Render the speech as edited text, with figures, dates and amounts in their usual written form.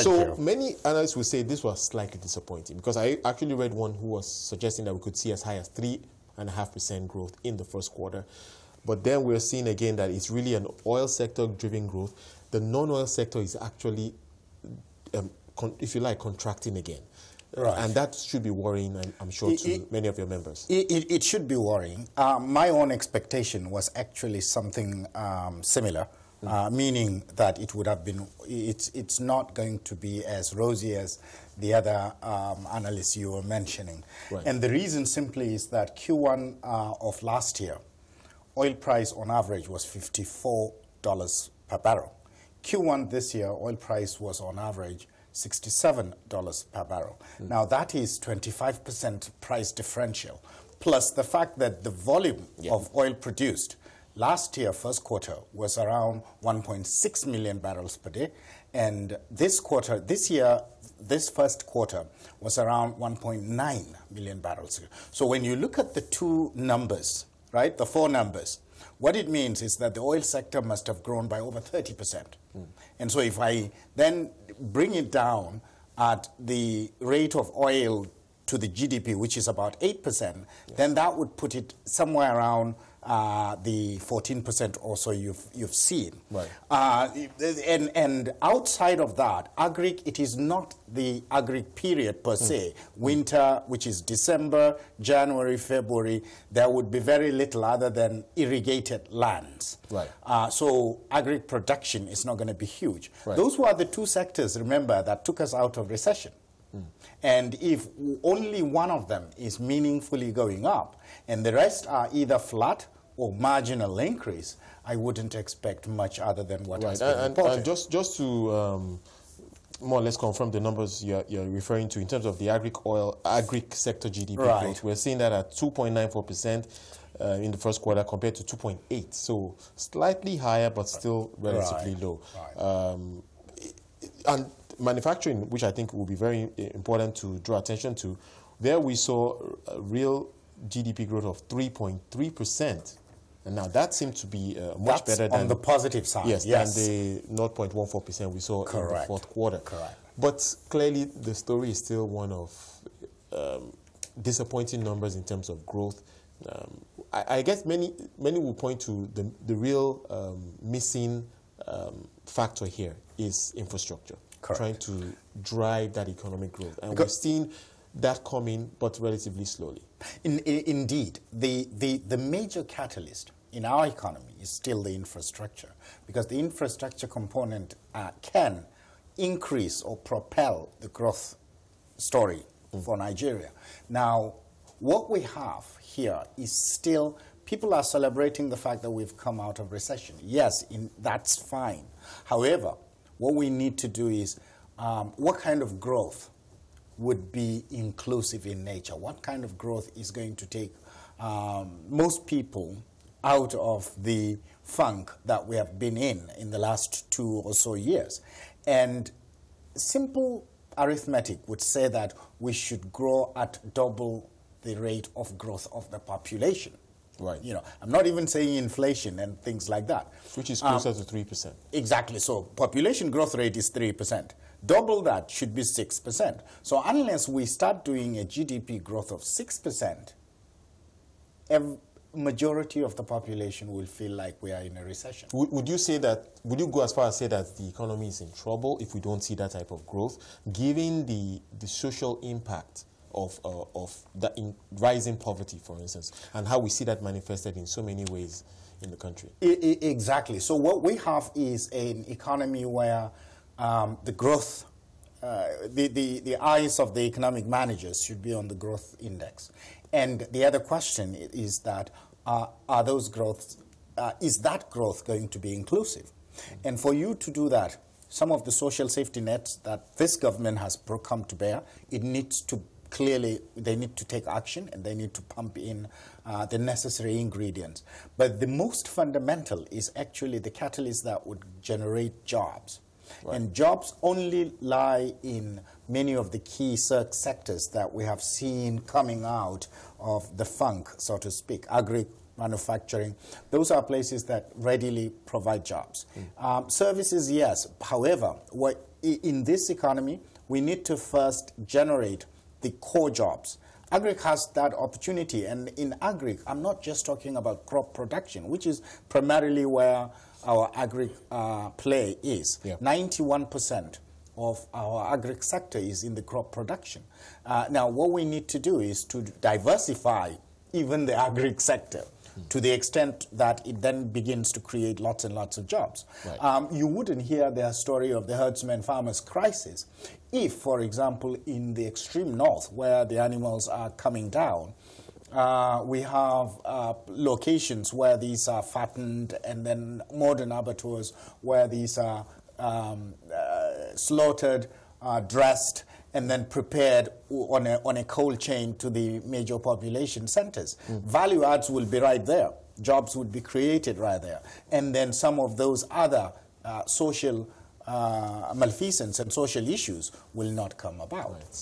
So many analysts will say this was slightly disappointing, because I actually read one who was suggesting that we could see as high as 3.5% growth in the first quarter. But then we're seeing again that it's really an oil sector driven growth. The non-oil sector is actually, if you like, contracting again. Right. And that should be worrying, I'm sure, to many of your members. It should be worrying. My own expectation was actually something similar, meaning that it would have been, it's not going to be as rosy as the other analysts you were mentioning. Right. And the reason simply is that Q1 of last year, oil price on average was $54 per barrel. Q1 this year, oil price was on average $67 per barrel. Now that is 25% price differential, plus the fact that the volume of oil produced last year, first quarter, was around 1.6 million barrels per day, and this quarter, this year, this first quarter was around 1.9 million barrels. So when you look at the two numbers, right, the four numbers, what it means is that the oil sector must have grown by over 30%. And so if I then bring it down at the rate of oil to the GDP, which is about 8%, then that would put it somewhere around the 14% or so you've seen. Right. And outside of that, agric, it is not the agric period per se. Winter, which is December, January, February, there would be very little other than irrigated lands. Right. So agric production is not going to be huge. Right. Those were the two sectors, remember, that took us out of recession. And if only one of them is meaningfully going up and the rest are either flat or marginal increase, I wouldn't expect much other than what has been reported. And just to more or less confirm the numbers you're referring to in terms of the agric sector GDP growth, we're seeing that at 2.94% in the first quarter compared to 2.8%. So slightly higher, but still relatively low. And manufacturing, which I think will be very important to draw attention to, there we saw a real GDP growth of 3.3%. And now that seemed to be much better than on the positive side. Yes, than the 0.14% we saw in the fourth quarter. Correct. But clearly the story is still one of disappointing numbers in terms of growth. I guess many will point to the real missing factor here is infrastructure. Correct. Trying to drive that economic growth. And we've seen that coming, but relatively slowly. Indeed. The major catalyst in our economy is still the infrastructure, because the infrastructure component can increase or propel the growth story for Nigeria. Now, what we have here is still, people are celebrating the fact that we've come out of recession. Yes, that's fine. However, what we need to do is, what kind of growth would be inclusive in nature? What kind of growth is going to take most people out of the funk that we have been in the last 2 or so years? And simple arithmetic would say that we should grow at double the rate of growth of the population. Right. You know, I'm not even saying inflation and things like that. Which is closer to 3%. Exactly. So population growth rate is 3%. Double that should be 6%. So unless we start doing a GDP growth of 6%, majority of the population will feel like we are in a recession. Would you say that, would you go as far as say that the economy is in trouble if we don't see that type of growth, given the social impact of the rising poverty, for instance, and how we see that manifested in so many ways in the country? Exactly. So what we have is an economy where the growth, the eyes of the economic managers should be on the growth index. And the other question is that are those growths, is that growth going to be inclusive? And for you to do that, some of the social safety nets that this government has come to bear, it needs to clearly, they need to take action and they need to pump in the necessary ingredients. But the most fundamental is actually the catalyst that would generate jobs. Right. And jobs only lie in many of the key sectors that we have seen coming out of the funk, so to speak, agri, manufacturing. Those are places that readily provide jobs. Services, yes. However, what in this economy, we need to first generate the core jobs. Agric has that opportunity, and in agric, I'm not just talking about crop production, which is primarily where our agric play is. 91% of our agric sector is in the crop production. Now, what we need to do is to diversify even the agric sector to the extent that it then begins to create lots and lots of jobs. Right. You wouldn't hear the story of the herdsman-farmers crisis if, for example, in the extreme north, where the animals are coming down, we have locations where these are fattened, and then modern abattoirs where these are slaughtered, dressed, and then prepared on a cold chain to the major population centers. Value adds will be right there. Jobs would be created right there. And then some of those other social malfeasance and social issues will not come about. Right.